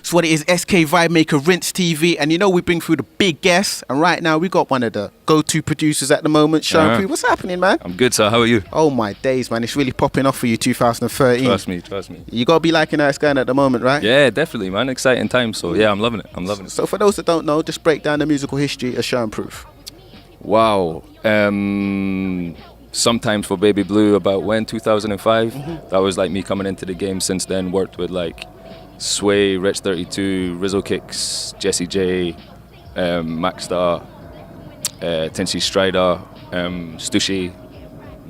It's what it is, SK Vibemaker, Rinse TV, and you know we bring through the big guests, and right now we got one of the go-to producers at the moment, Sean Prue. What's happening, man? I'm good, sir. How are you? Oh my days, man, it's really popping off for you, 2013. Trust me. You gotta be liking how it's going at the moment, right? Yeah, definitely, man. Exciting time. So yeah, I'm loving it. So for those that don't know, just break down the musical history of Sean Prue. Wow. Sometimes for Baby Blue, about when 2005. That was like me coming into the game. Since then, worked with like Sway, Rich 32, Rizzo Kicks, Jesse J, Maxstar, Tinsy Strider, Stushy.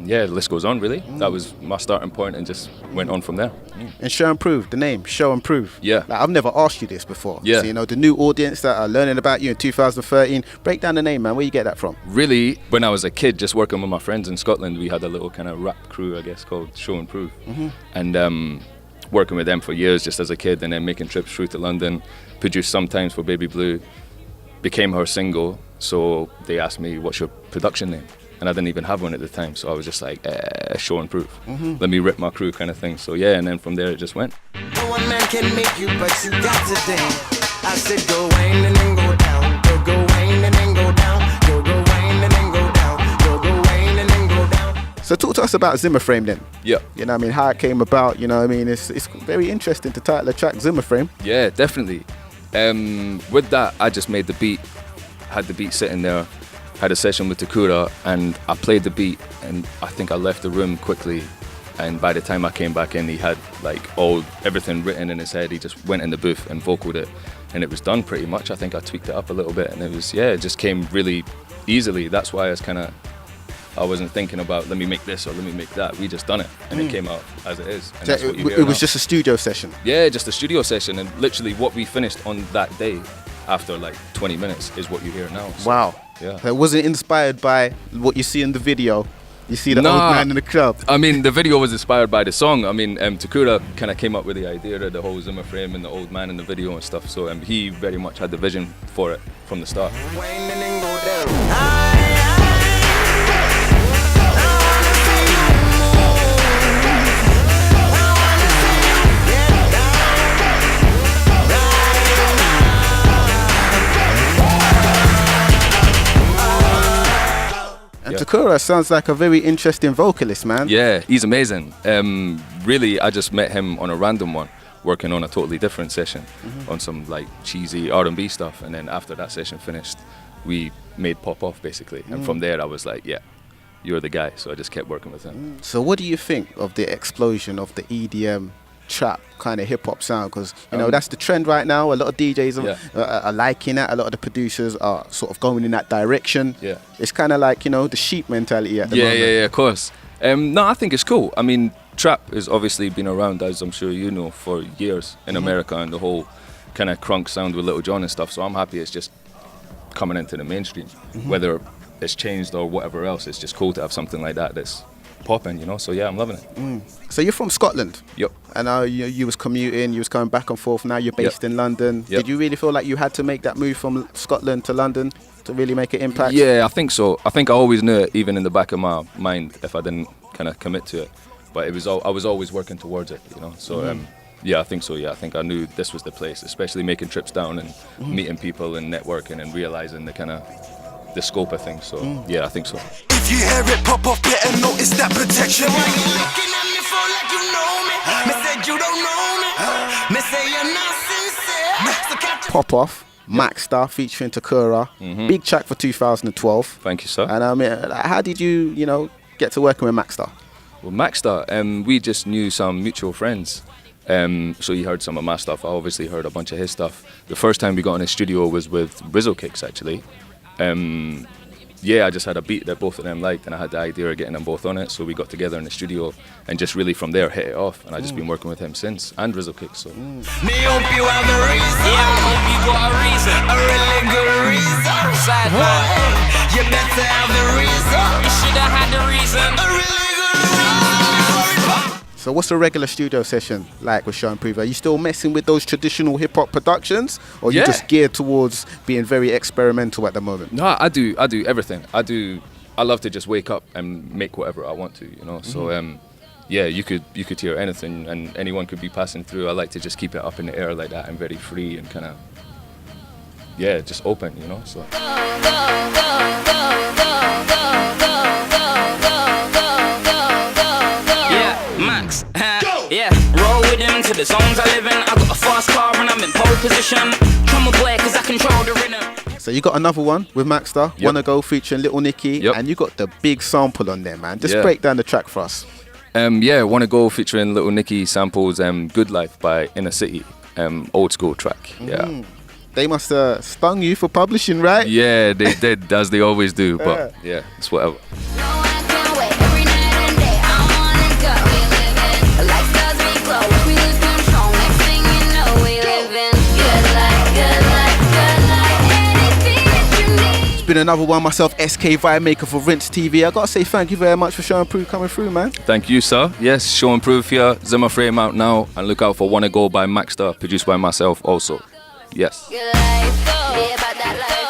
Yeah, the list goes on, really. That was my starting point and just went on from there. And Show and Prove, the name, Show and Prove. Yeah. Like, I've never asked you this before. Yeah. So, you know, the new audience that are learning about you in 2013, break down the name, man. Where you get that from? Really, when I was a kid, just working with my friends in Scotland, we had a little kind of rap crew, I guess, called Show and Prove. And working with them for years just as a kid, and then making trips through to London, produced Sometimes for Baby Blue, became her single. So they asked me, what's your production name? And I didn't even have one at the time, so I was just like, Show and Prove. Let me rip my crew kind of thing. So yeah, and then from there it just went. No one man can make you, but you got to dance. I said go Wayne and then go down. Go Wayne and then go down. Go Wayne and then go down. Go Wayne and then go down. So talk to us about Zimmer Frame then. Yeah. You know what I mean, how it came about, you know what I mean, it's very interesting to title the track Zimmer Frame. Yeah, definitely. With that, I just made the beat, had the beat sitting there, had a session with Takura, and I played the beat, and I think I left the room quickly, and by the time I came back in, he had like everything written in his head. He just went in the booth and vocaled it, and it was done pretty much. I think I tweaked it up a little bit, and it just came really easily. That's why I wasn't thinking about let me make this or let me make that. We just done it, and it came out as it is. And that's what you hear it was now. just a studio session? Yeah, just a studio session, and literally what we finished on that day after like 20 minutes is what you hear now. So, wow. Yeah. It wasn't inspired by what you see in the video. You see the old man in the club. I mean, the video was inspired by the song. I mean, Takura kind of came up with the idea of the whole Zimmer Frame and the old man in the video and stuff. So he very much had the vision for it from the start. Wayne and then go down. And Takura sounds like a very interesting vocalist, man. Yeah, he's amazing. Really, I just met him on a random one, working on a totally different session, on some like cheesy R&B stuff. And then after that session finished, we made Pop Off basically. And from there I was like, yeah, you're the guy. So I just kept working with him. So what do you think of the explosion of the EDM trap kind of hip-hop sound? Because you know that's the trend right now. A lot of DJs are liking that. A lot of the producers are sort of going in that direction. Yeah, it's kind of like, you know, the sheep mentality at the moment. Yeah, of course. No, I think it's cool. I mean, trap has obviously been around, as I'm sure you know, for years in America, and the whole kind of crunk sound with Little John and stuff. So I'm happy it's just coming into the mainstream. Whether it's changed or whatever else, it's just cool to have something like that that's popping, you know. So yeah, I'm loving it. So you're from Scotland. Yep. And you was commuting, you was coming back and forth. Now you're based in London. Yep. Did you really feel like you had to make that move from Scotland to London to really make an impact? Yeah, I think so. I think I always knew it, even in the back of my mind, if I didn't kind of commit to it. But I was always working towards it, you know. So yeah, I think so. Yeah, I think I knew this was the place, especially making trips down and meeting people and networking and realizing the scope of things. So yeah, I think so. If you hear it pop off, better notice that protection. Why you looking at me for like you know me? Me said you don't know me. Me say you're not sincere. So catch Pop Off, Maxstar featuring Takura. Big track for 2012. Thank you, sir. And I mean, how did you get to working with Maxstar? Well, Maxstar, we just knew some mutual friends. So he heard some of my stuff. I obviously heard a bunch of his stuff. The first time we got in his studio was with Rizzo Kicks, actually. Yeah, I just had a beat that both of them liked, and I had the idea of getting them both on it. So we got together in the studio, and just really from there hit it off. And I've just been working with him since, and Rizzo Kicks. So. me hope you have a reason. Yeah, I hope you got a reason. A really good reason. Sideline. You better have the reason. You should have had the reason. A really good reason. So what's a regular studio session like with Sean Prue? Are you still messing with those traditional hip-hop productions, or you just geared towards being very experimental at the moment? No, I do everything. I love to just wake up and make whatever I want to, you know. So yeah, you could hear anything, and anyone could be passing through. I like to just keep it up in the air like that and very free and kind of, yeah, just open, you know. So. Yeah, Max. Yeah, roll with him to the zones I live in. I got a fast car and I'm in pole position. Drum a boy 'cause I control the rhythm. So you got another one with Maxter, Yep. Wanna Go featuring Little Nicky, Yep. and you got the big sample on there, man. Just Yeah. break down the track for us. Yeah, Wanna Go featuring Little Nicky samples Good Life by Inner City, old school track. Yeah. They must have stung you for publishing, right? Yeah, they did, as they always do, but yeah, it's whatever. It's been another one myself, SK Vibemaker for Rinse TV. I gotta say thank you very much for showing proof coming through, man. Thank you, sir. Yes, show and proof here. Zimmer Frame out now, and look out for Wanna Go by Maxter, produced by myself also. Yes. Good life, yeah, about that life.